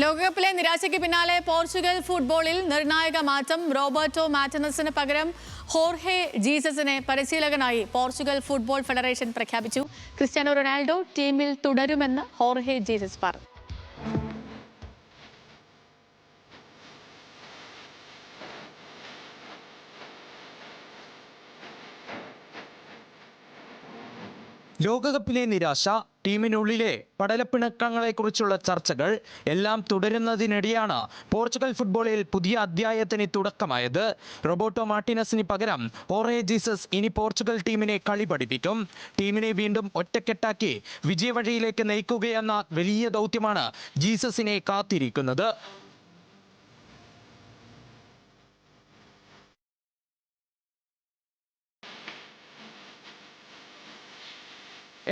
ലോകകപ്പിലെ നിരാശയ്ക്ക് പിന്നാലെ പോർച്ചുഗൽ ഫുട്ബോളിൽ നിർണായക മാറ്റം. റോബർട്ടോ മാർട്ടിനസിന് പകരം ഹോർഹെ ജീസസിനെ പരിശീലകനായി പോർച്ചുഗൽ ഫുട്ബോൾ ഫെഡറേഷൻ പ്രഖ്യാപിച്ചു. ക്രിസ്ത്യാനോ റൊണാൾഡോ ടീമിൽ തുടരുമെന്ന് ഹോർഹെ ജീസസ് പറഞ്ഞു. ലോകകപ്പിലെ നിരാശ, ടീമിനുള്ളിലെ പടലപ്പിണക്കങ്ങളെക്കുറിച്ചുള്ള ചർച്ചകൾ എല്ലാം തുടരുന്നതിനിടെയാണ് പോർച്ചുഗൽ ഫുട്ബോളിൽ പുതിയ അധ്യായത്തിന് തുടക്കമായത്. റോബർട്ടോ മാർട്ടിനസിന് പകരം ഹോർഹെ ജീസസ് ഇനി പോർച്ചുഗൽ ടീമിനെ കളി പഠിപ്പിക്കും. ടീമിനെ വീണ്ടും ഒറ്റക്കെട്ടാക്കി വിജയവഴിയിലേക്ക് നയിക്കുകയെന്ന വലിയ ദൗത്യമാണ് ജീസസിനെ കാത്തിരിക്കുന്നത്.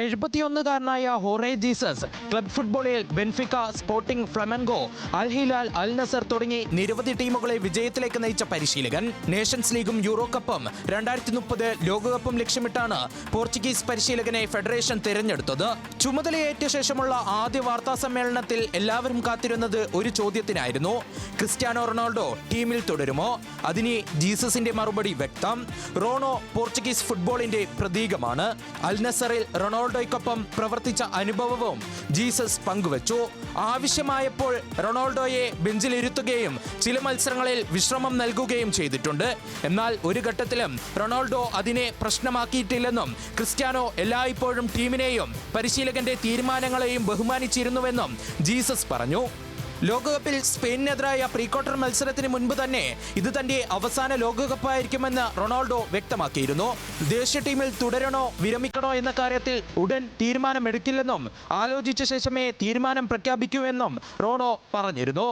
71-കാരനായ ഹോർഹെ ജീസസ് ക്ലബ് ഫുട്ബോളിൽ ബെൻഫിക്ക, സ്പോർട്ടിംഗ്, ഫ്ലമൻഗോ, അൽ ഹിലാൽ, അൽ നസർ തുടങ്ങി നിരവധി ടീമുകളെ വിജയത്തിലേക്ക് നയിച്ച പരിശീലകൻ. നേഷൻസ് ലീഗും യൂറോ കപ്പും 2030 ലോകകപ്പും ലക്ഷ്യമിട്ടാണ് പോർച്ചുഗീസ് പരിശീലകനെ ഫെഡറേഷൻ തിരഞ്ഞെടുത്തത്. ചുമതലയേറ്റ ശേഷമുള്ള ആദ്യ വാർത്താ സമ്മേളനത്തിൽ എല്ലാവരും കാത്തിരുന്നത് ഒരു ചോദ്യത്തിനായിരുന്നു: ക്രിസ്ത്യാനോ റൊണാൾഡോ ടീമിൽ തുടരുമോ? അതിന് ജീസസിന്റെ മറുപടി വ്യക്തം. റോണോ പോർച്ചുഗീസ് ഫുട്ബോളിന്റെ പ്രതീകമാണ്. അൽ നസറിൽ റൊണാൾഡോയ്ക്കൊപ്പം പ്രവർത്തിച്ച അനുഭവവും ജീസസ് പങ്കുവച്ചു. ആവശ്യമായപ്പോൾ റൊണാൾഡോയെ ബെഞ്ചിലിരുത്തുകയും ചില മത്സരങ്ങളിൽ വിശ്രമം നൽകുകയും ചെയ്തിട്ടുണ്ട്. എന്നാൽ ഒരു ഘട്ടത്തിലും റൊണാൾഡോ അതിനെ പ്രശ്നമാക്കിയിട്ടില്ലെന്നും ക്രിസ്ത്യാനോ എല്ലായ്പ്പോഴും ടീമിനെയും പരിശീലകന്റെ തീരുമാനങ്ങളെയും ബഹുമാനിച്ചിരുന്നുവെന്നും ജീസസ് പറഞ്ഞു. ലോകകപ്പിൽ സ്പെയിനിനെതിരായ പ്രീ ക്വാർട്ടർ മത്സരത്തിന് മുൻപ് തന്നെ ഇത് തന്റെ അവസാന ലോകകപ്പായിരിക്കുമെന്ന് റൊണാൾഡോ വ്യക്തമാക്കിയിരുന്നു. ദേശീയ ടീമിൽ തുടരണോ വിരമിക്കണോ എന്ന കാര്യത്തിൽ ഉടൻ തീരുമാനമെടുക്കില്ലെന്നും ആലോചിച്ച ശേഷമേ തീരുമാനം പ്രഖ്യാപിക്കൂ എന്നും റോണോ പറഞ്ഞിരുന്നു.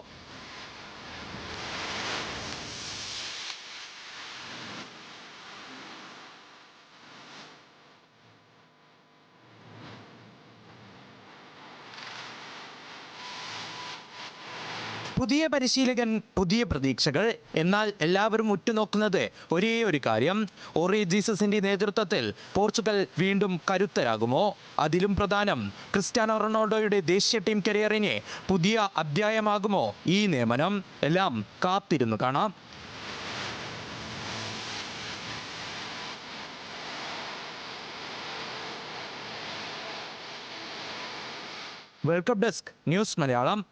പുതിയ പരിശീലകൻ, പുതിയ പ്രതീക്ഷകൾ. എന്നാൽ എല്ലാവരും ഉറ്റുനോക്കുന്നത് ഒരേ ഒരു കാര്യം: ഹോർഹെ ജീസസിന്റെ നേതൃത്വത്തിൽ പോർച്ചുഗൽ വീണ്ടും കരുത്തരാകുമോ? അതിലും പ്രധാനം, ക്രിസ്ത്യാനോ റൊണാൾഡോയുടെ ദേശീയ ടീം കരിയറിനെ പുതിയ അധ്യായമാകുമോ ഈ നിയമനം? എല്ലാം കാത്തിരുന്നു കാണാം. World cup desk, news Malayalam.